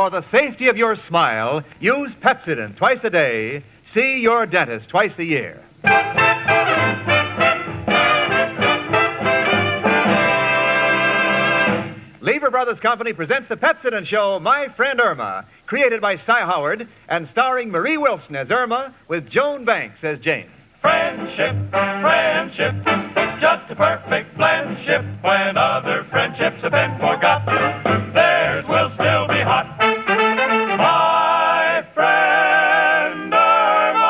For the safety of your smile, use Pepsodent twice a day. See your dentist twice a year. Lever Brothers Company presents the Pepsodent Show, My Friend Irma, created by Cy Howard and starring Marie Wilson as Irma with Joan Banks as Jane. Friendship, friendship, just a perfect friendship. When other friendships have been forgot, theirs will still be hot. My friend Irma.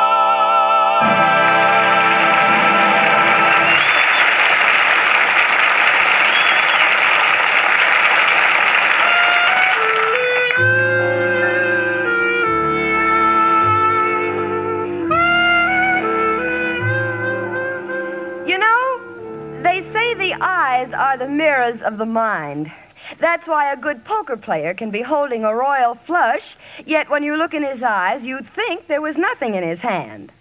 You know, they say the eyes are the mirrors of the mind. That's why a good poker player can be holding a royal flush, yet when you look in his eyes, you'd think there was nothing in his hand.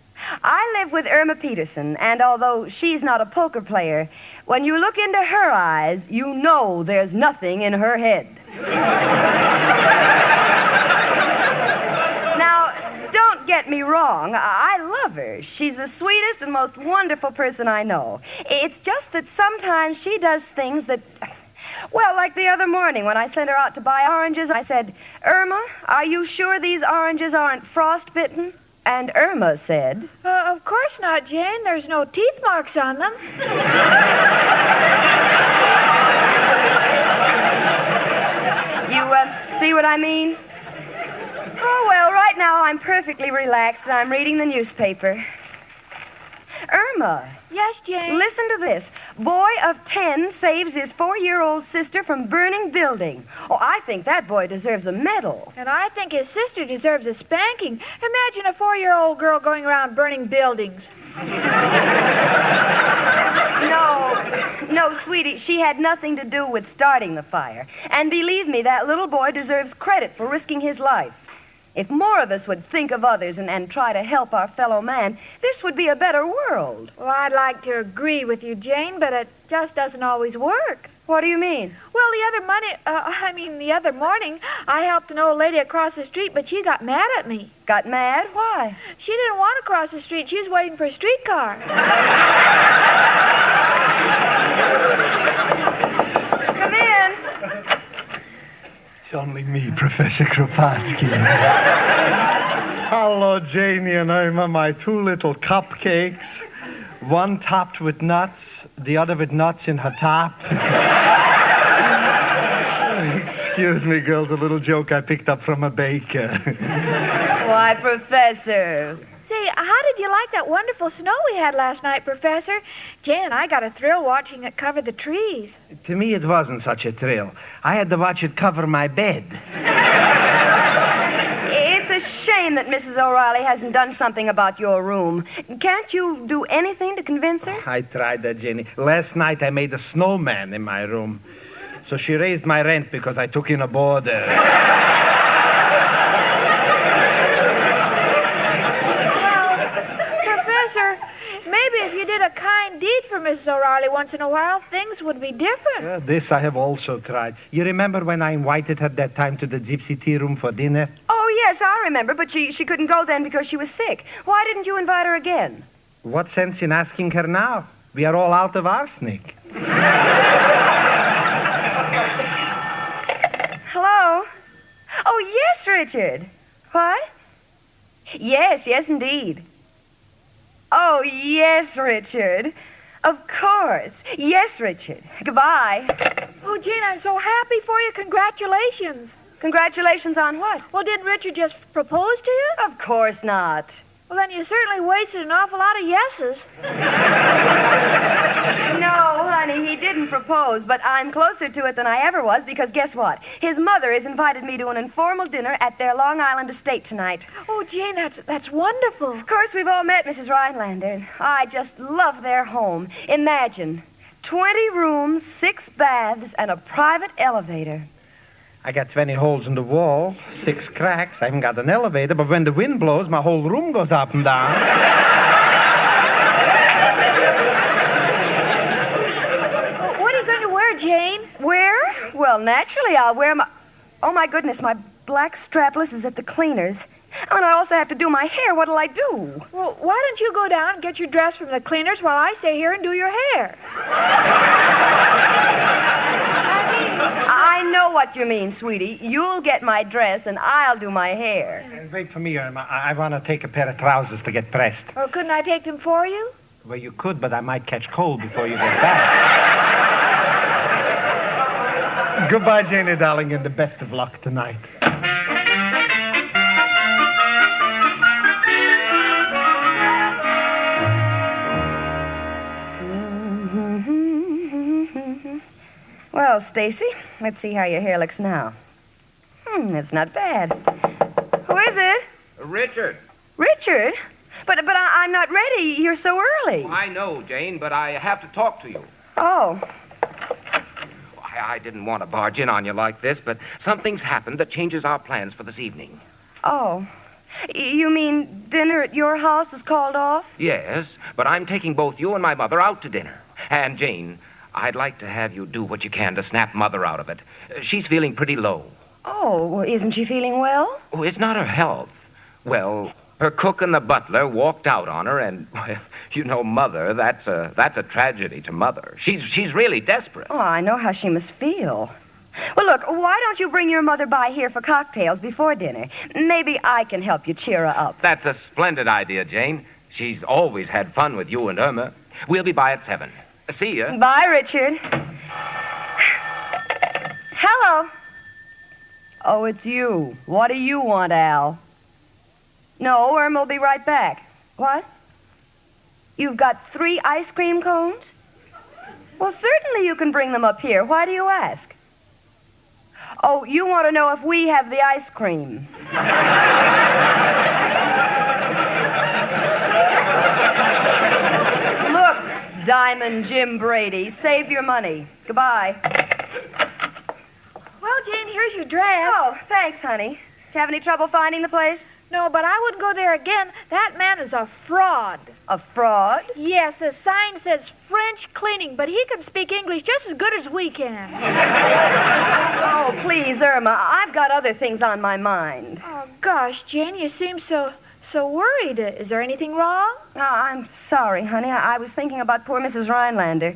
I live with Irma Peterson, and although she's not a poker player, when you look into her eyes, you know there's nothing in her head. Now, don't get me wrong, I love her. She's the sweetest and most wonderful person I know. It's just that sometimes she does things that... Well, like the other morning when I sent her out to buy oranges, I said, "Irma, are you sure these oranges aren't frostbitten?" And Irma said, Of course not, Jane. There's no teeth marks on them. You see what I mean? Oh, well, right now I'm perfectly relaxed and I'm reading the newspaper. Irma. Yes, Jane? Listen to this. Boy of 10 saves his 4-year-old sister from burning building. Oh, I think that boy deserves a medal. And I think his sister deserves a spanking. Imagine a 4-year-old girl going around burning buildings. No, sweetie, she had nothing to do with starting the fire. And believe me, that little boy deserves credit for risking his life. If more of us would think of others and try to help our fellow man, this would be a better world. Well, I'd like to agree with you, Jane, but it just doesn't always work. What do you mean? Well, the other morning, I helped an old lady across the street, but she got mad at me. Got mad? Why? She didn't want to cross the street. She was waiting for a streetcar. Come in. It's only me, Professor Kropotkin. Hello, Janie and Irma, my 2 little cupcakes. One topped with nuts, the other with nuts in her top. Excuse me, girls, a little joke I picked up from a baker. Why, Professor? Say, how did you like that wonderful snow we had last night, Professor? Jane and I got a thrill watching it cover the trees. To me, it wasn't such a thrill. I had to watch it cover my bed. It's a shame that Mrs. O'Reilly hasn't done something about your room. Can't you do anything to convince her? I tried that, Jenny. Last night I made a snowman in my room. So she raised my rent because I took in a boarder. Professor, maybe if you did a kind deed for Mrs. O'Reilly once in a while, things would be different. This I have also tried. You remember when I invited her that time to the gypsy tea room for dinner? Oh, yes, I remember, but she couldn't go then because she was sick. Why didn't you invite her again? What sense in asking her now? We are all out of arsenic. Hello? Oh, yes, Richard. What? Yes, indeed. Oh, yes, Richard. Of course. Yes, Richard. Goodbye. Oh, Jane, I'm so happy for you. Congratulations. Congratulations on what? Well, didn't Richard just propose to you? Of course not. Well, then you certainly wasted an awful lot of yeses. No, honey, he didn't propose, but I'm closer to it than I ever was because guess what? His mother has invited me to an informal dinner at their Long Island estate tonight. Oh, Jane, that's wonderful. Of course, we've all met Mrs. Rhinelander, and I just love their home. Imagine, 20 rooms, 6 baths, and a private elevator. I got 20 holes in the wall, 6 cracks. I haven't got an elevator, but when the wind blows, my whole room goes up and down. What are you going to wear, Jane? Wear? Well, naturally, I'll wear my... Oh, my goodness, my black strapless is at the cleaners. And I also have to do my hair. What'll I do? Well, why don't you go down and get your dress from the cleaners while I stay here and do your hair? I know what you mean, sweetie. You'll get my dress and I'll do my hair. And wait for me, Irma. I want to take a pair of trousers to get pressed. Or couldn't I take them for you? Well, you could, but I might catch cold before you get back. Goodbye, Janie, darling, and the best of luck tonight. Well, Stacy, let's see how your hair looks now. It's not bad. Who is it? Richard. Richard? But I'm not ready. You're so early. I know, Jane, but I have to talk to you. Oh. I didn't want to barge in on you like this, but something's happened that changes our plans for this evening. Oh. You mean dinner at your house is called off? Yes, but I'm taking both you and my mother out to dinner. And, Jane, I'd like to have you do what you can to snap Mother out of it. She's feeling pretty low. Oh, well, isn't she feeling well? Oh, it's not her health. Well, her cook and the butler walked out on her, and, well, you know, Mother, that's a tragedy to Mother. She's really desperate. Oh, I know how she must feel. Well, look, why don't you bring your mother by here for cocktails before dinner? Maybe I can help you cheer her up. That's a splendid idea, Jane. She's always had fun with you and Irma. We'll be by at 7. See ya. Bye, Richard. Hello. Oh, it's you. What do you want, Al? No, Irma will be right back. What? You've got 3 ice cream cones? Well, certainly you can bring them up here. Why do you ask? Oh, you want to know if we have the ice cream. Look, Diamond Jim Brady, save your money. Goodbye. Well, Jane, here's your dress. Oh, thanks, honey. Did you have any trouble finding the place? No, but I wouldn't go there again. That man is a fraud. A fraud? Yes, the sign says French cleaning, but he can speak English just as good as we can. Oh, please, Irma, I've got other things on my mind. Oh, gosh, Jane, you seem so worried. Is there anything wrong? Oh, I'm sorry, honey. I was thinking about poor Mrs. Rhinelander.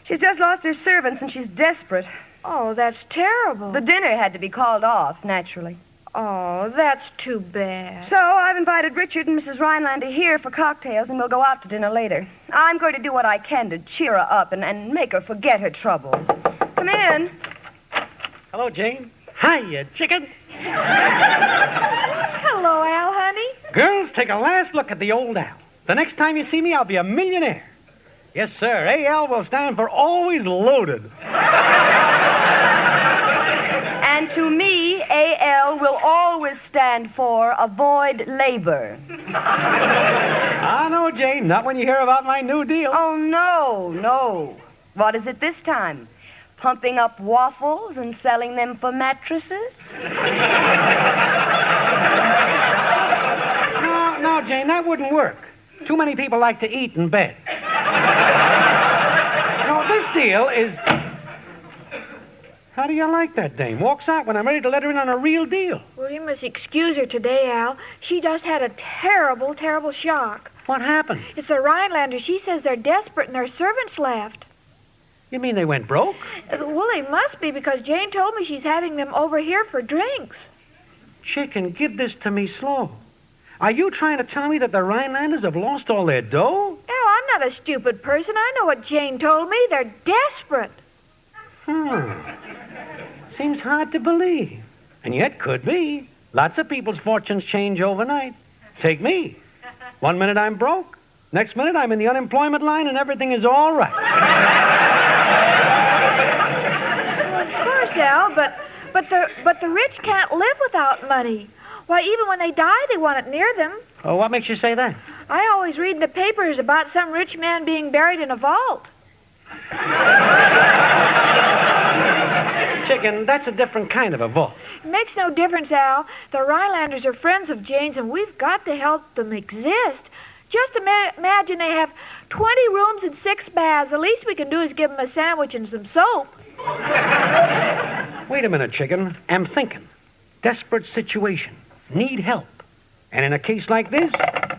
She's just lost her servants, and she's desperate. Oh, that's terrible. The dinner had to be called off, naturally. Oh, that's too bad. So I've invited Richard and Mrs. Rhinelander here for cocktails, and we'll go out to dinner later. I'm going to do what I can to cheer her up and make her forget her troubles. Come in. Hello, Jane. Hiya, chicken. Hello, Al, honey. Girls, take a last look at the old Al. The next time you see me, I'll be a millionaire. Yes, sir. AL will stand for always loaded. And to me, AL will always stand for avoid labor. I know, Jane. Not when you hear about my new deal. Oh, no. What is it this time? Pumping up waffles and selling them for mattresses? No, Jane, that wouldn't work. Too many people like to eat in bed. No, this deal is... How do you like that dame? Walks out when I'm ready to let her in on a real deal. Well, you must excuse her today, Al. She just had a terrible, terrible shock. What happened? It's the Rhinelander. She says they're desperate and their servants left. You mean they went broke? Well, they must be because Jane told me she's having them over here for drinks. Chicken, give this to me slow. Are you trying to tell me that the Rhinelanders have lost all their dough? No, I'm not a stupid person. I know what Jane told me. They're desperate. Seems hard to believe. And yet could be. Lots of people's fortunes change overnight. Take me. 1 minute I'm broke. Next minute I'm in the unemployment line and everything is all right. Of course, Al, but the rich can't live without money. Why, even when they die, they want it near them. Oh, what makes you say that? I always read in the papers about some rich man being buried in a vault. Chicken, that's a different kind of a vault. It makes no difference, Al. The Rhinelanders are friends of Jane's, and we've got to help them exist. Just imagine they have 20 rooms and 6 baths. The least we can do is give them a sandwich and some soap. Wait a minute, Chicken. I'm thinking. desperate situation, need help. And in a case like this,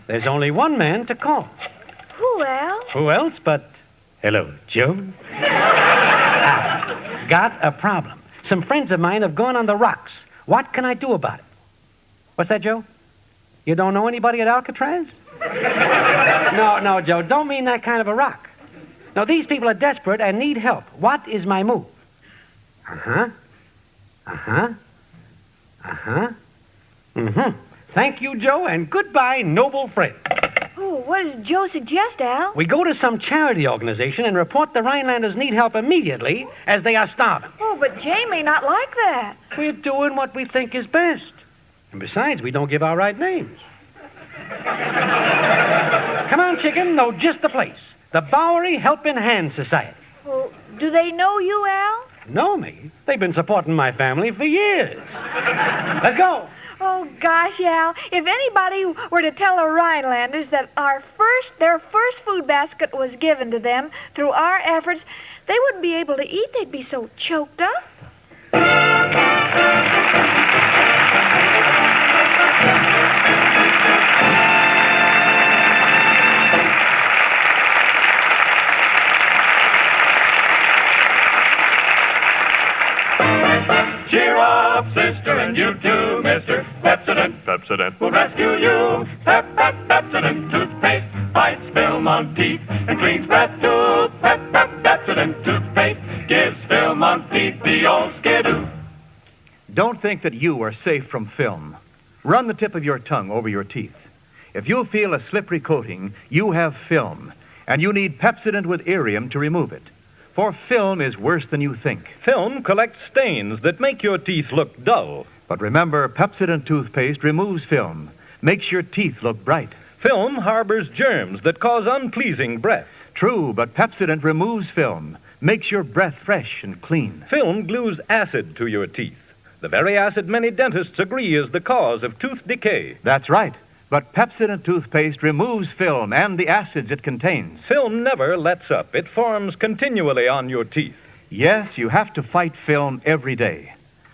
there's only one man to call. Who, Al? Who else but... Hello, Joe? Got a problem. Some friends of mine have gone on the rocks. What can I do about it? What's that, Joe? You don't know anybody at Alcatraz? No, Joe, don't mean that kind of a rock. No, these people are desperate and need help. What is my move? Thank you, Joe, and goodbye, noble friend. Oh, what did Joe suggest, Al? We go to some charity organization and report the Rhinelanders need help immediately as they are starving. Oh, but Jane may not like that. We're doing what we think is best. And besides, we don't give our right names. Come on, chicken, know just the place. The Bowery Helping Hand Society. Well, do they know you, Al? Know me? They've been supporting my family for years. Let's go. Oh, gosh, Al, if anybody were to tell the Rhinelanders that their first food basket was given to them through our efforts, they wouldn't be able to eat. They'd be so choked up. Cheer up, sister, and you too, mister. Pepsodent will rescue you. Pepsodent toothpaste fights film on teeth and cleans breath too. Pepsodent toothpaste gives film on teeth the old skidoo. Don't think that you are safe from film. Run the tip of your tongue over your teeth. If you feel a slippery coating, you have film, and you need Pepsodent with Irium to remove it. For film is worse than you think. Film collects stains that make your teeth look dull. But remember, Pepsodent toothpaste removes film, makes your teeth look bright. Film harbors germs that cause unpleasing breath. True, but Pepsodent removes film, makes your breath fresh and clean. Film glues acid to your teeth. The very acid many dentists agree is the cause of tooth decay. That's right. But Pepsodent toothpaste removes film and the acids it contains. Film never lets up. It forms continually on your teeth. Yes, you have to fight film every day.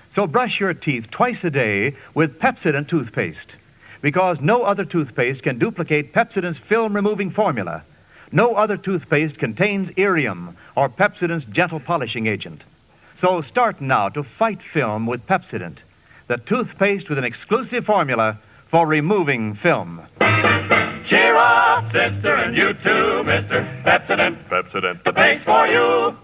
So brush your teeth twice a day with Pepsodent toothpaste. Because no other toothpaste can duplicate Pepsodent's film-removing formula. No other toothpaste contains Irium or Pepsodent's gentle polishing agent. So start now to fight film with Pepsodent, the toothpaste with an exclusive formula for removing film. Cheer up, sister, and you too, mister. Pepsodent, the paste for you.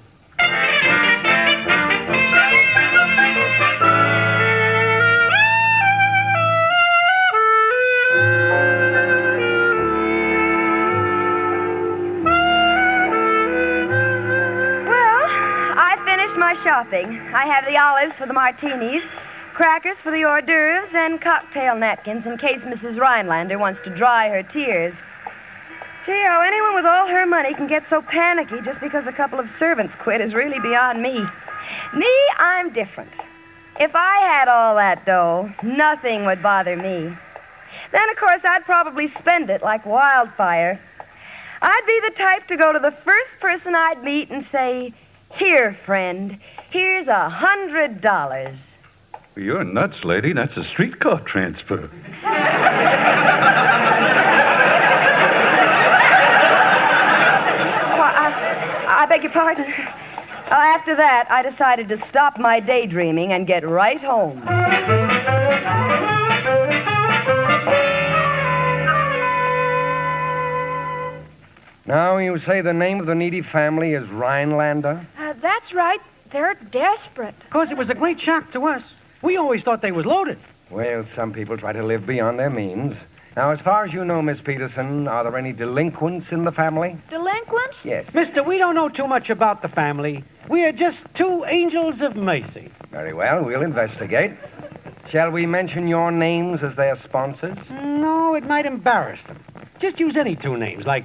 My shopping. I have the olives for the martinis, crackers for the hors d'oeuvres, and cocktail napkins in case Mrs. Rhinelander wants to dry her tears. Gee, how anyone with all her money can get so panicky just because a couple of servants quit is really beyond me. Me, I'm different. If I had all that dough, nothing would bother me. Then, of course, I'd probably spend it like wildfire. I'd be the type to go to the first person I'd meet and say, "Here, friend, here's $100. You're nuts, lady. That's a streetcar transfer. I beg your pardon. After that, I decided to stop my daydreaming and get right home. Now you say the name of the needy family is Rhinelander? That's right. They're desperate. Of course, it was a great shock to us. We always thought they was loaded. Well, some people try to live beyond their means. Now, as far as you know, Miss Peterson, are there any delinquents in the family? Delinquents? Yes. Mister, we don't know too much about the family. We are just two angels of mercy. Very well, we'll investigate. Shall we mention your names as their sponsors? No, it might embarrass them. Just use any two names, like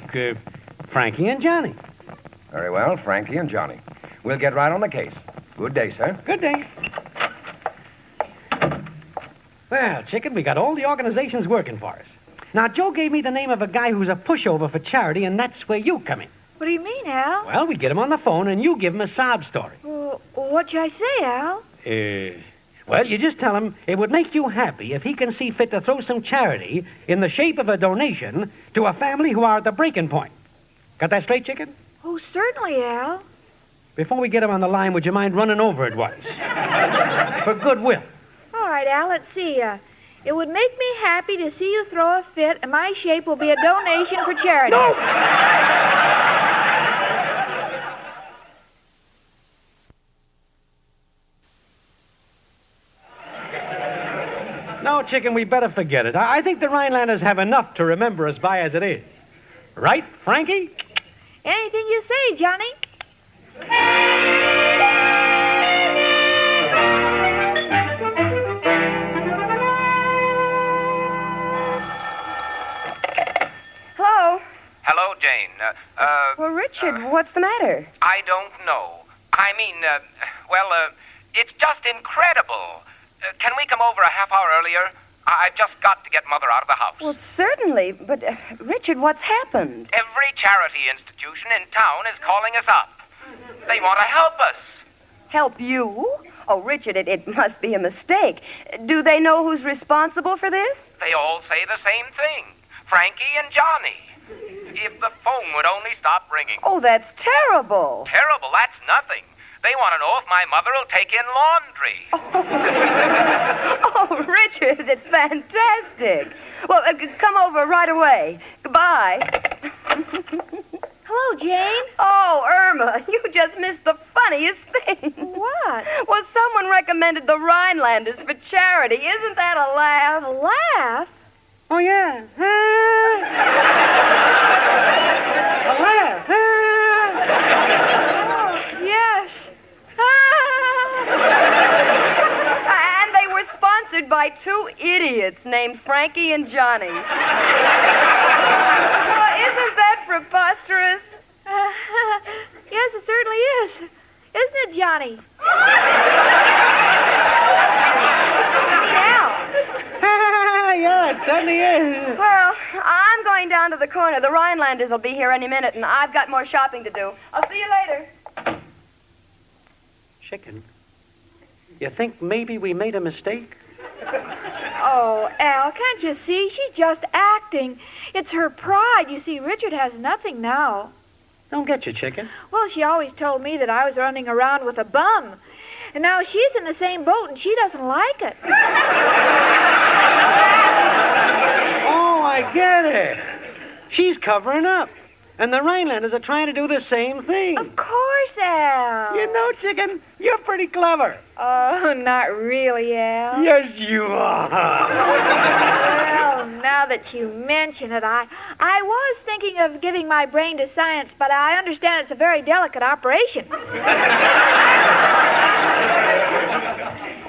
Frankie and Johnny. Very well, Frankie and Johnny. We'll get right on the case. Good day, sir. Good day. Well, chicken, we got all the organizations working for us. Now, Joe gave me the name of a guy who's a pushover for charity, and that's where you come in. What do you mean, Al? Well, we get him on the phone, and you give him a sob story. What'd I say, Al? Well, you just tell him it would make you happy if he can see fit to throw some charity in the shape of a donation to a family who are at the breaking point. Got that straight, Chicken? Oh, certainly, Al. Before we get him on the line, would you mind running over it once? For goodwill. All right, Al, let's see. It would make me happy to see you throw a fit, and my shape will be a donation for charity. No! No, Chicken, we better forget it. I think the Rhinelanders have enough to remember us by as it is. Right, Frankie? Anything you say, Johnny. Hello? Hello, Jane. Well, Richard, what's the matter? I don't know. I mean, it's just incredible. Can we come over a half hour earlier? I've just got to get Mother out of the house. Well, certainly, but Richard, what's happened? Every charity institution in town is calling us up. They want to help us. Help you? Oh, Richard, it must be a mistake. Do they know who's responsible for this? They all say the same thing. Frankie and Johnny. If the phone would only stop ringing. Oh, that's terrible. Terrible, that's nothing. They want to know if my mother will take in laundry. Oh, Richard, that's fantastic. Well, come over right away. Goodbye. Hello, Jane. Oh, Irma, you just missed the funniest thing. What? Well, someone recommended the Rhinelanders for charity. Isn't that a laugh? A laugh? Oh, yeah. A laugh. Oh, yes. And they were sponsored by two idiots named Frankie and Johnny. Isn't that preposterous? Yes, it certainly is. Isn't it, Johnny? Yeah, it certainly is. Well, I'm going down to the corner. The Rhinelanders will be here any minute, and I've got more shopping to do. I'll see you later. Chicken, you think maybe we made a mistake? Oh, Al, can't you see? She's just acting. It's her pride. You see, Richard has nothing now. Don't get you, Chicken. Well, she always told me that I was running around with a bum. And now she's in the same boat, and she doesn't like it. Oh, I get it. She's covering up. And the Rhinelanders are trying to do the same thing. Of course, Al. You know, Chicken, you're pretty clever. Oh, not really, Al. Yes, you are. Well, now that you mention it, I was thinking of giving my brain to science, but I understand it's a very delicate operation.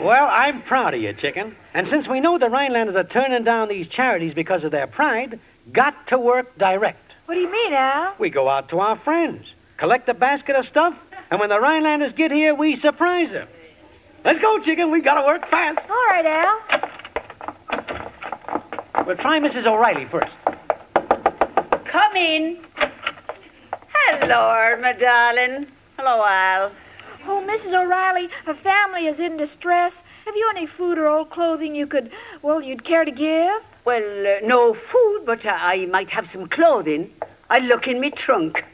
Well, I'm proud of you, Chicken. And since we know the Rhinelanders are turning down these charities because of their pride, got to work direct. What do you mean, Al? We go out to our friends, collect a basket of stuff, and when the Rhinelanders get here, we surprise them. Let's go, Chicken. We gotta work fast. All right, Al. We'll try Mrs. O'Reilly first. Come in. Hello, Irma, darling. Hello, Al. Oh, Mrs. O'Reilly, a family is in distress. Have you any food or old clothing you'd care to give? Well, no food, but I might have some clothing. I'll look in me trunk.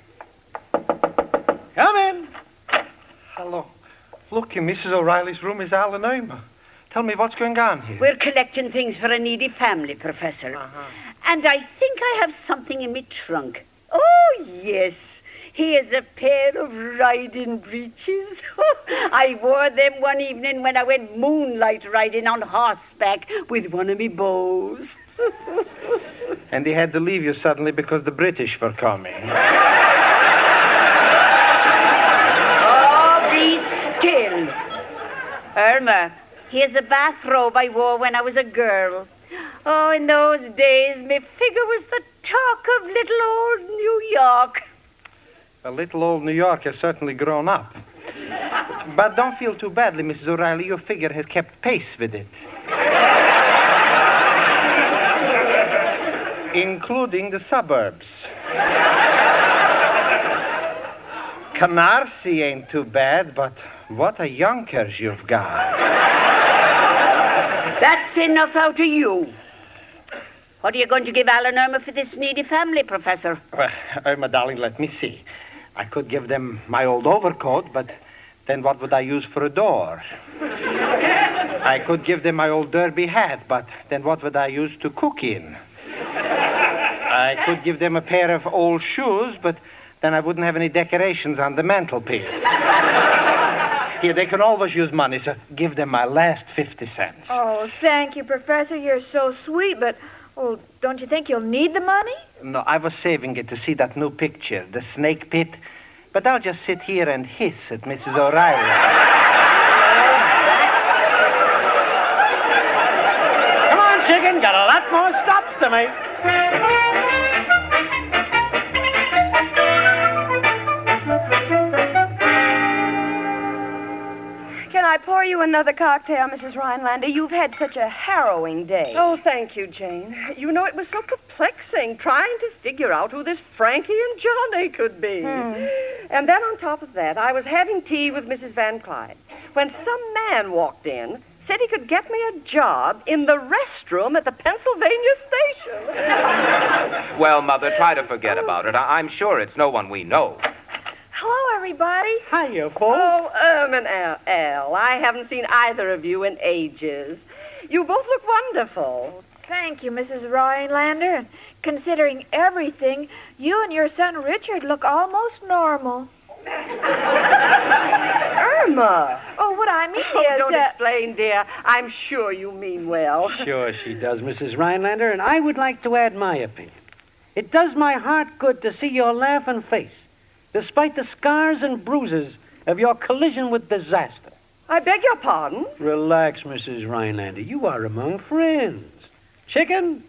Come in. Hello. Look, in Mrs. O'Reilly's room is Al and Irma. Tell me what's going on here. We're collecting things for a needy family, Professor. And I think I have something in me trunk. Oh, yes. Here's a pair of riding breeches. I wore them one evening when I went moonlight riding on horseback with one of me beaux. And he had to leave you suddenly because the British were coming. Oh, be still. Irma, here's a bathrobe I wore when I was a girl. Oh, in those days, my figure was the talk of little old New York. Well, little old New York has certainly grown up. But don't feel too badly, Mrs. O'Reilly. Your figure has kept pace with it. Including the suburbs. Canarsie ain't too bad, but what a yonkers you've got. That's enough out of you. What are you going to give Al and Irma for this needy family, Professor? Well, Irma, darling, let me see. I could give them my old overcoat, but then what would I use for a door? I could give them my old derby hat, but then what would I use to cook in? I could give them a pair of old shoes, but then I wouldn't have any decorations on the mantelpiece. Here, they can always use money, so give them my last 50 cents. Oh, thank you, Professor. You're so sweet, but, oh, don't you think you'll need the money? No, I was saving it to see that new picture, the snake pit. But I'll just sit here and hiss at Mrs. O'Reilly. Come on, chicken. Got a lot more stops to make. Can I pour you another cocktail, Mrs. Rhinelander? You've had such a harrowing day. Oh, thank you, Jane. You know, it was so perplexing trying to figure out who this Frankie and Johnny could be. And then on top of that, I was having tea with Mrs. Van Clyde when some man walked in, said he could get me a job in the restroom at the Pennsylvania station. Well, Mother, try to forget about it. I'm sure it's no one we know. Hello, everybody. Hiya, folks. Oh, and Al, I haven't seen either of you in ages. You both look wonderful. Thank you, Mrs. Rhinelander. And considering everything, you and your son Richard look almost normal. Irma! Oh, what I mean Oh, is... don't explain, dear. I'm sure you mean well. Sure she does, Mrs. Rhinelander, and I would like to add my opinion. It does my heart good to see your laughing face, despite the scars and bruises of your collision with disaster. I beg your pardon? Relax, Mrs. Rhinelander. You are among friends. Chicken,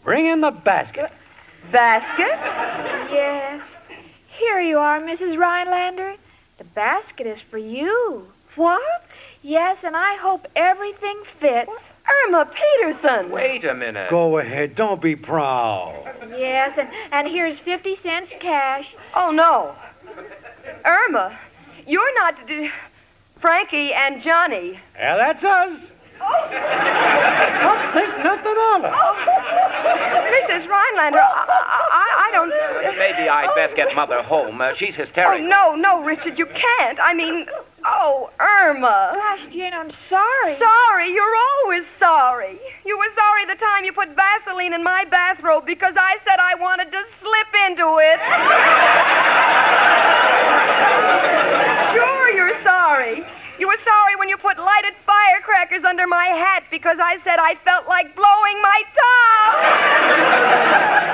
bring in the basket. Basket? Yes. Here you are, Mrs. Rhinelander. The basket is for you. What? Yes, and I hope everything fits. Irma Peterson! Wait a minute. Go ahead. Don't be proud. Yes, and here's 50 cents cash. Oh, no. Irma, you're not... Frankie and Johnny. Yeah, that's us. Don't think nothing of it. Mrs. Rhinelander, I don't... Maybe I'd best get Mother home. She's hysterical. Oh, no, Richard, you can't. I mean, oh, Irma. Gosh, Jane, I'm sorry. Sorry? You're always sorry. You were sorry the time you put Vaseline in my bathrobe because I said I wanted to slip into it. Sure, you're sorry. You were sorry when you put lighted firecrackers under my hat because I said I felt like blowing my top.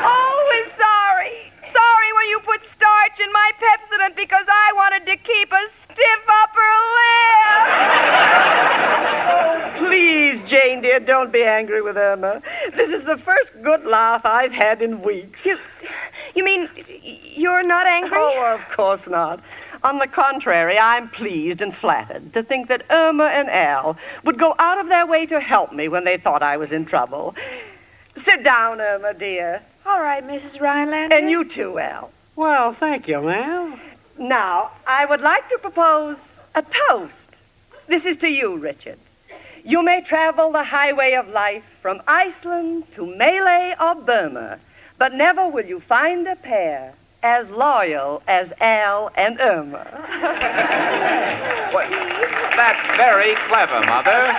Always sorry. Sorry when you put starch in my Pepsodent because I wanted to keep a stiff upper lip. Oh, please, Jane, dear, don't be angry with Irma. This is the first good laugh I've had in weeks. You mean you're not angry? Oh, of course not. On the contrary, I'm pleased and flattered to think that Irma and Al would go out of their way to help me when they thought I was in trouble. Sit down, Irma, dear. All right, Mrs. Rhinelander. And you too, Al. Well, thank you, ma'am. Now, I would like to propose a toast. This is to you, Richard. You may travel the highway of life from Iceland to Malay or Burma, but never will you find a pair as loyal as Al and Irma. Well, that's very clever, Mother.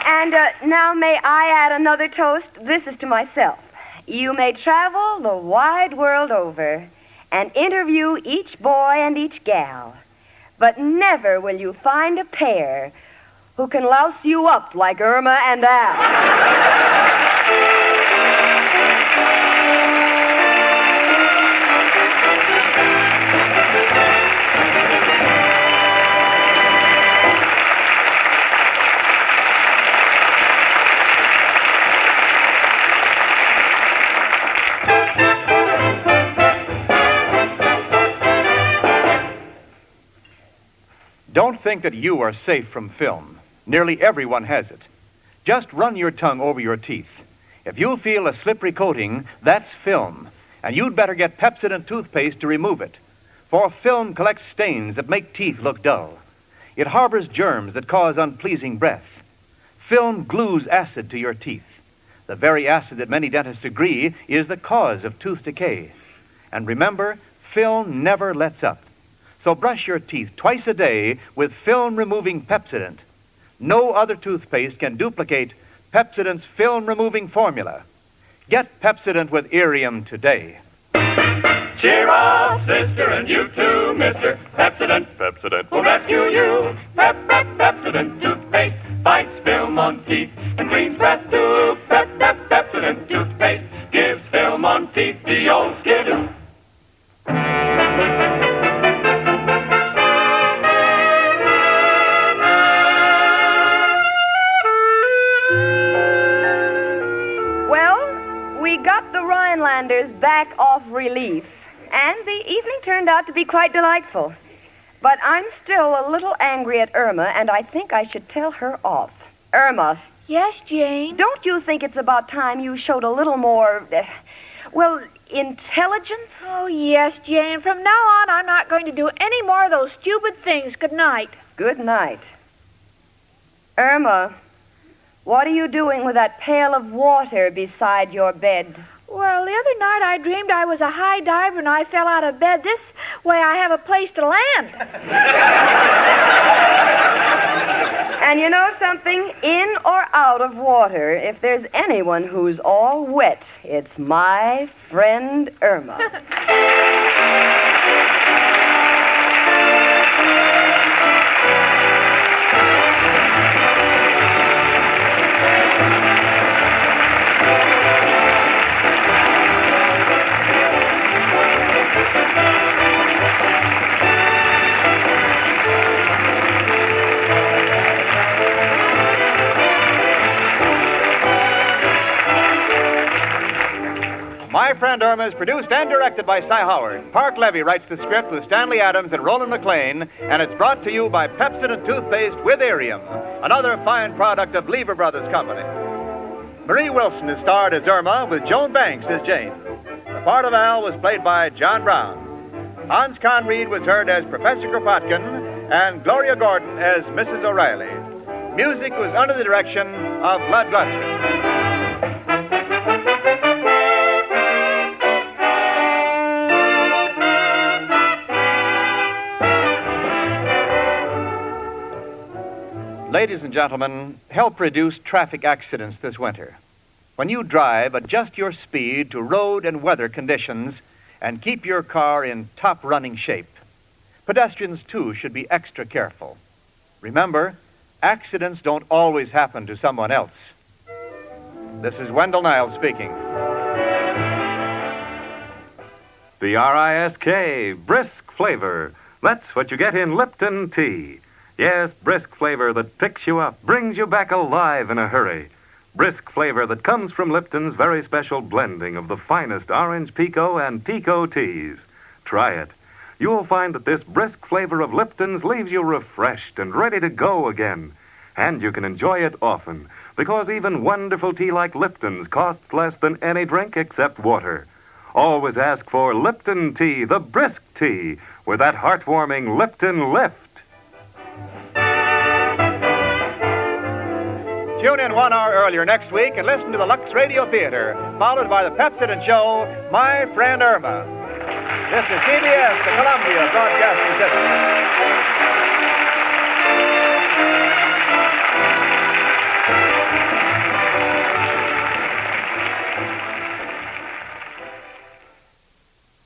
And now may I add another toast? This is to myself. You may travel the wide world over and interview each boy and each gal, but never will you find a pair who can louse you up like Irma and Al. Don't think that you are safe from film. Nearly everyone has it. Just run your tongue over your teeth. If you feel a slippery coating, that's film. And you'd better get Pepsodent toothpaste to remove it. For film collects stains that make teeth look dull. It harbors germs that cause unpleasing breath. Film glues acid to your teeth. The very acid that many dentists agree is the cause of tooth decay. And remember, film never lets up. So brush your teeth twice a day with film-removing Pepsodent. No other toothpaste can duplicate Pepsodent's film-removing formula. Get Pepsodent with Irium today. Cheer up, sister, and you too, mister. Pepsodent will rescue you. Pepsodent toothpaste fights film on teeth and cleans breath too. Pepsodent toothpaste gives film on teeth the old skidoo. Well, we got the Rhinelanders back off relief, and the evening turned out to be quite delightful. But I'm still a little angry at Irma, and I think I should tell her off. Irma. Yes, Jane? Don't you think it's about time you showed a little more, intelligence? Oh, yes, Jane. From now on, I'm not going to do any more of those stupid things. Good night. Good night. Irma, what are you doing with that pail of water beside your bed? Well, the other night I dreamed I was a high diver and I fell out of bed. This way I have a place to land. And you know something? In or out of water, if there's anyone who's all wet, it's my friend Irma. My Friend Irma is produced and directed by Cy Howard. Park Levy writes the script with Stanley Adams and Roland McLean, and it's brought to you by Pepsodent Toothpaste with Irium, another fine product of Lever Brothers Company. Marie Wilson is starred as Irma with Joan Banks as Jane. The part of Al was played by John Brown. Hans Conried was heard as Professor Kropotkin, and Gloria Gordon as Mrs. O'Reilly. Music was under the direction of Bud Gluskin. Ladies and gentlemen, help reduce traffic accidents this winter. When you drive, adjust your speed to road and weather conditions and keep your car in top running shape. Pedestrians, too, should be extra careful. Remember, accidents don't always happen to someone else. This is Wendell Niles speaking. B-R-I-S-K, brisk flavor. That's what you get in Lipton tea. Yes, brisk flavor that picks you up, brings you back alive in a hurry. Brisk flavor that comes from Lipton's very special blending of the finest orange pekoe and pekoe teas. Try it. You'll find that this brisk flavor of Lipton's leaves you refreshed and ready to go again. And you can enjoy it often, because even wonderful tea like Lipton's costs less than any drink except water. Always ask for Lipton tea, the brisk tea, with that heartwarming Lipton lift. Tune in 1 hour earlier next week and listen to the Lux Radio Theater, followed by the Pepsodent Show, My Friend Irma. This is CBS, the Columbia Broadcasting